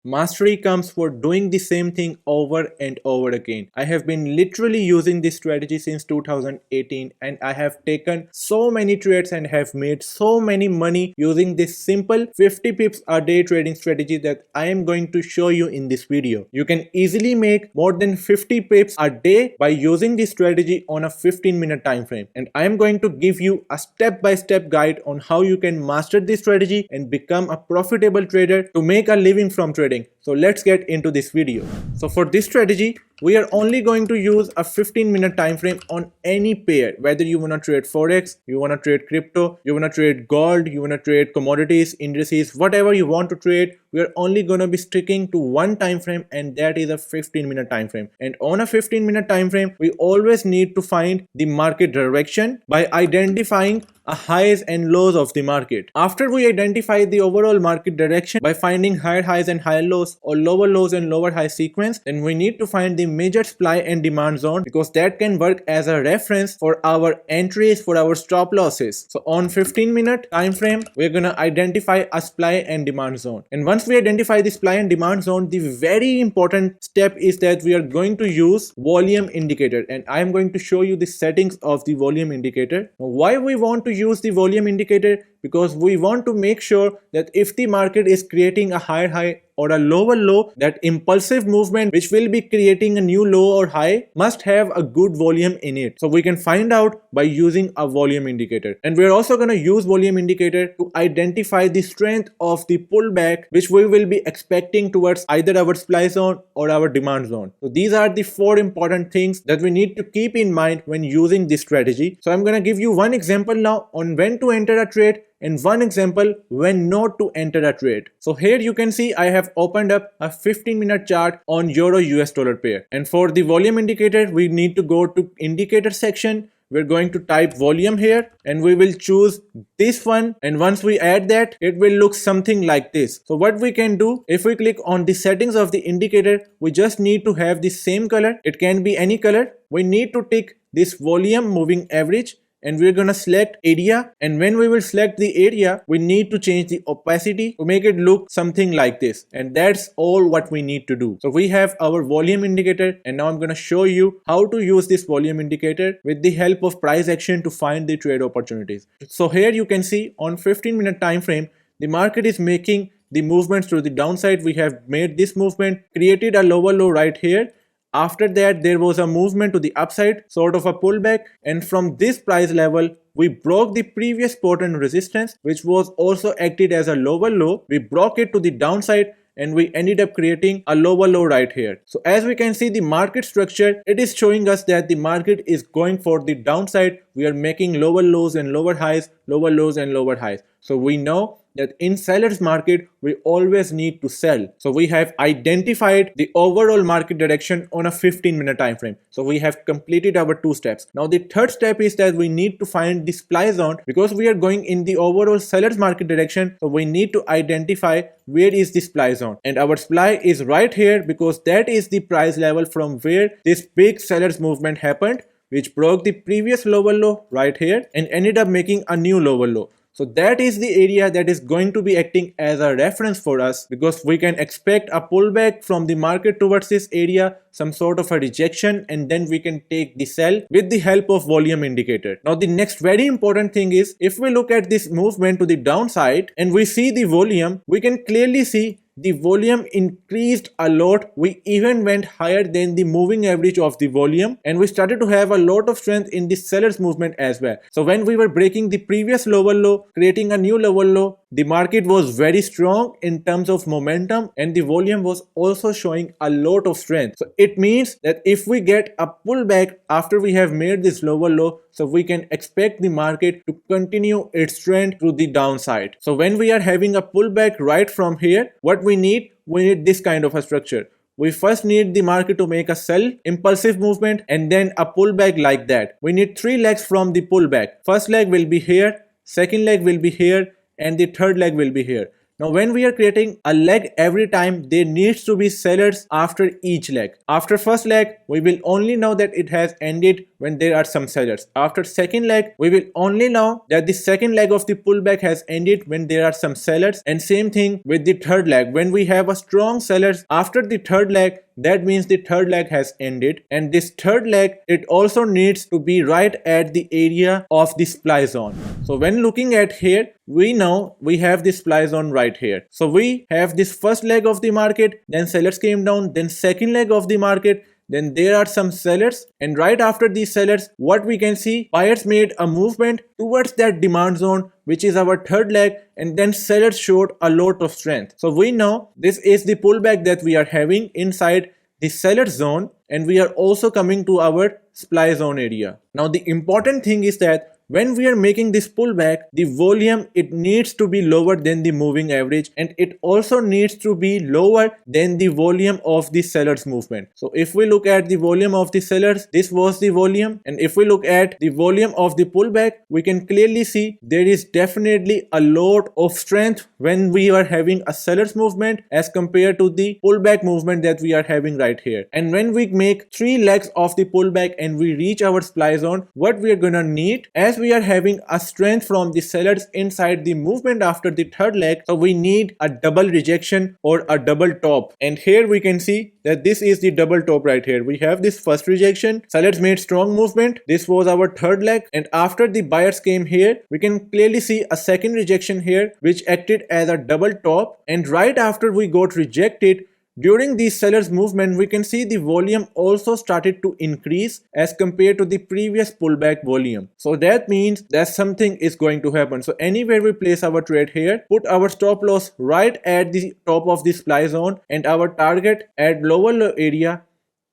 Mastery comes for doing the same thing over and over again. I have been literally using this strategy since 2018 and I have taken so many trades and have made so many money using this simple 50 pips a day trading strategy that I am going to show you in this video. You can easily make more than 50 pips a day by using this strategy on a 15-minute time frame, and I am going to give you a step-by-step guide on how you can master this strategy and become a profitable trader to make a living from trading. So let's get into this video. So for this strategy, we are only going to use a 15-minute time frame on any pair, whether you want to trade forex, you want to trade crypto, you want to trade gold, you want to trade commodities, indices, whatever you want to trade. We are only going to be sticking to one time frame, and that is a 15-minute time frame. And on a 15-minute time frame, we always need to find the market direction by identifying highs and lows of the market. After we identify the overall market direction by finding higher highs and higher lows, or lower lows and lower high sequence, then we need to find the major supply and demand zone, because that can work as a reference for our entries, for our stop losses. So on 15-minute time frame, we're gonna identify a supply and demand zone. And once we identify the supply and demand zone, the very important step is that we are going to use volume indicator, and I am going to show you the settings of the volume indicator. Now, why we want to use the volume indicator? Because we want to make sure that if the market is creating a higher high or a lower low, that impulsive movement which will be creating a new low or high must have a good volume in it. So we can find out by using a volume indicator. And we're also going to use volume indicator to identify the strength of the pullback which we will be expecting towards either our supply zone or our demand zone. So these are the four important things that we need to keep in mind when using this strategy. So I'm going to give you one example now on when to enter a trade and one example when not to enter a trade. So here you can see I have opened up a 15-minute chart on Euro US dollar pair, and for the volume indicator we need to go to indicator section. We're going to type volume here and we will choose this one, and once we add that, it will look something like this. So what we can do, if we click on the settings of the indicator, we just need to have the same color. It can be any color. We need to tick this volume moving average, and we're gonna select area, and when we will select the area, we need to change the opacity to make it look something like this, and that's all what we need to do. So we have our volume indicator, and now I'm gonna show you how to use this volume indicator with the help of price action to find the trade opportunities. So here you can see on 15-minute time frame, the market is making the movements to the downside. We have made this movement, created a lower low right here. After that, there was a movement to the upside, sort of a pullback, and from this price level we broke the previous support resistance, which was also acted as a lower low. We broke it to the downside and we ended up creating a lower low right here. So as we can see, the market structure, it is showing us that the market is going for the downside. We are making lower lows and lower highs, lower lows and lower highs. So we know that in seller's market we always need to sell. So we have identified the overall market direction on a 15-minute time frame. So we have completed our two steps. Now the third step is that we need to find the supply zone, because we are going in the overall seller's market direction. So we need to identify where is the supply zone, and our supply is right here, because that is the price level from where this big seller's movement happened, which broke the previous lower low right here and ended up making a new lower low. So that is the area that is going to be acting as a reference for us, because we can expect a pullback from the market towards this area, some sort of a rejection, and then we can take the sell with the help of volume indicator. Now the next very important thing is, if we look at this movement to the downside and we see the volume, we can clearly see the volume increased a lot. We even went higher than the moving average of the volume, and we started to have a lot of strength in the seller's movement as well. So when we were breaking the previous lower low, creating a new lower low, the market was very strong in terms of momentum, and the volume was also showing a lot of strength. So it means that if we get a pullback after we have made this lower low, so we can expect the market to continue its trend to the downside. So when we are having a pullback right from here, what we need this kind of a structure. We first need the market to make a sell impulsive movement and then a pullback like that. We need three legs from the pullback. First leg will be here, second leg will be here, and the third leg will be here. Now when we are creating a leg every time, there needs to be sellers after each leg. After first leg, we will only know that it has ended when there are some sellers. After second leg, we will only know that the second leg of the pullback has ended when there are some sellers, and same thing with the third leg. When we have a strong sellers after the third leg, that means the third leg has ended, and this third leg, it also needs to be right at the area of the supply zone. So when looking at here, we know we have the supply zone right here. So we have this first leg of the market, then sellers came down, then second leg of the market, then there are some sellers, and right after these sellers, what we can see, buyers made a movement towards that demand zone, which is our third leg, and then sellers showed a lot of strength. So we know this is the pullback that we are having inside the seller zone, and we are also coming to our supply zone area. Now the important thing is that when we are making this pullback, the volume, it needs to be lower than the moving average, and it also needs to be lower than the volume of the sellers movement. So if we look at the volume of the sellers, this was the volume, and if we look at the volume of the pullback, we can clearly see there is definitely a lot of strength when we are having a sellers movement as compared to the pullback movement that we are having right here. And when we make 3 legs of the pullback and we reach our supply zone, what we are gonna need, as we are having a strength from the sellers inside the movement after the third leg, so we need a double rejection or a double top. And here we can see that this is the double top right here. We have this first rejection, sellers made strong movement, this was our third leg, and after the buyers came here, we can clearly see a second rejection here which acted as a double top, and right after we got rejected, during the sellers movement, we can see the volume also started to increase as compared to the previous pullback volume. So that means that something is going to happen. So anywhere we place our trade here, put our stop loss right at the top of the supply zone and our target at lower area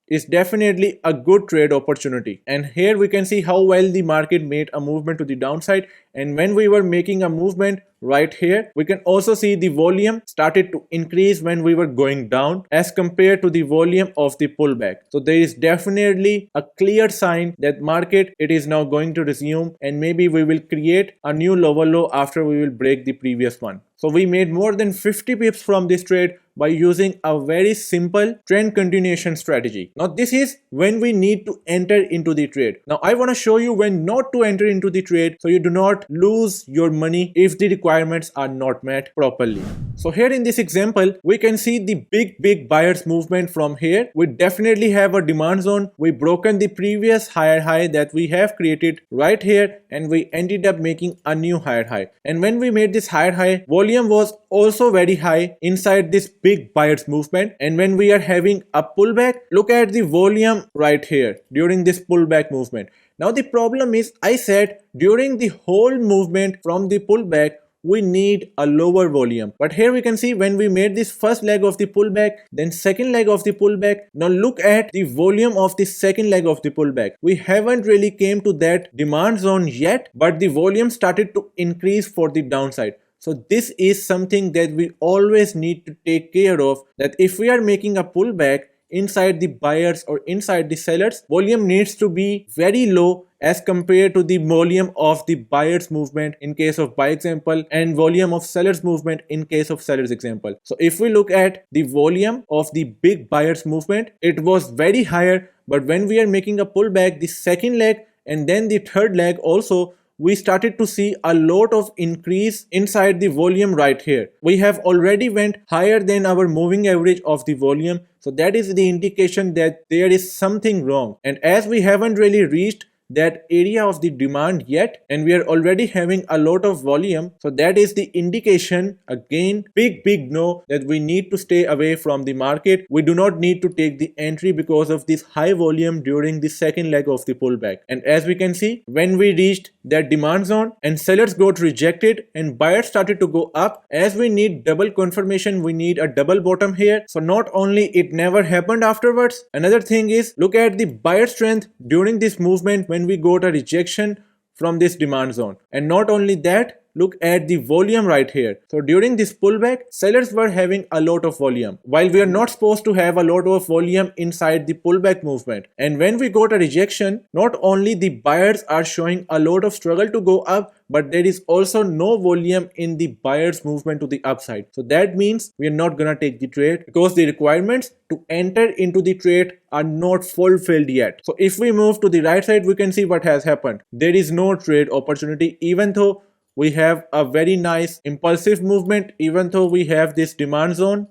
is definitely a good trade opportunity. And here we can see how well the market made a movement to the downside, and when we were making a movement right here, we can also see the volume started to increase when we were going down as compared to the volume of the pullback. So there is definitely a clear sign that market, it is now going to resume, and maybe we will create a new lower low after we will break the previous one. So we made more than 50 pips from this trade by using a very simple trend continuation strategy. Now this is when we need to enter into the trade. Now I want to show you when not to enter into the trade so you do not lose your money if the requirements are not met properly. So here in this example, we can see the big buyers movement from here. We definitely have a demand zone. We broken the previous higher high that we have created right here, and we ended up making a new higher high. And when we made this higher high, volume was also very high inside this big buyers movement. And when we are having a pullback, look at the volume right here during this pullback movement. Now the problem is, I said during the whole movement from the pullback, we need a lower volume. But here we can see when we made this first leg of the pullback, then second leg of the pullback. Now look at the volume of the second leg of the pullback. We haven't really came to that demand zone yet, but the volume started to increase for the downside. So this is something that we always need to take care of, that if we are making a pullback inside the buyers or inside the sellers, volume needs to be very low as compared to the volume of the buyers movement in case of buy example, and volume of sellers movement in case of sellers example. So if we look at the volume of the big buyers movement, it was very higher, but when we are making a pullback, the second leg and then the third leg also, we started to see a lot of increase inside the volume right here. We have already went higher than our moving average of the volume. So that is the indication that there is something wrong. And as we haven't really reached that area of the demand yet, and we are already having a lot of volume, so that is the indication, again, big no, that we need to stay away from the market. We do not need to take the entry because of this high volume during the second leg of the pullback. And as we can see, when we reached that demand zone and sellers got rejected and buyers started to go up, as we need double confirmation, we need a double bottom here. So not only it never happened afterwards, another thing is, look at the buyer strength during this movement when we got a rejection from this demand zone. And not only that, look at the volume right here. So during this pullback, sellers were having a lot of volume, while we are not supposed to have a lot of volume inside the pullback movement. And when we got a rejection, not only the buyers are showing a lot of struggle to go up, but there is also no volume in the buyer's movement to the upside. So that means we are not gonna take the trade because the requirements to enter into the trade are not fulfilled yet. So if we move to the right side, we can see what has happened. There is no trade opportunity, even though we have a very nice impulsive movement, even though we have this demand zone.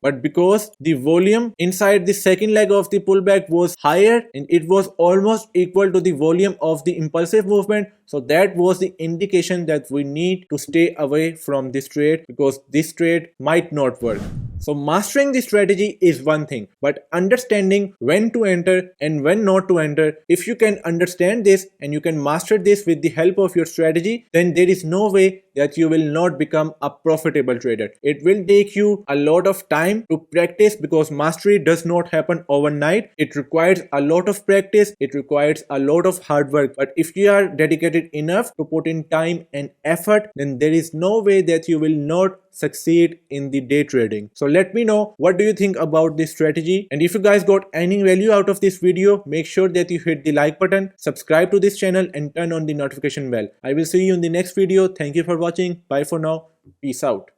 But because the volume inside the second leg of the pullback was higher and it was almost equal to the volume of the impulsive movement, so that was the indication that we need to stay away from this trade because this trade might not work. So mastering the strategy is one thing, but understanding when to enter and when not to enter, if you can understand this and you can master this with the help of your strategy, then there is no way that you will not become a profitable trader. It will take you a lot of time to practice because mastery does not happen overnight. It requires a lot of practice, it requires a lot of hard work. But if you are dedicated enough to put in time and effort, then there is no way that you will not succeed in the day trading. So let me know what do you think about this strategy, and if you guys got any value out of this video, make sure that you hit the like button, subscribe to this channel and turn on the notification bell. I will see you in the next video. Thank you for watching. Bye for now. Peace out.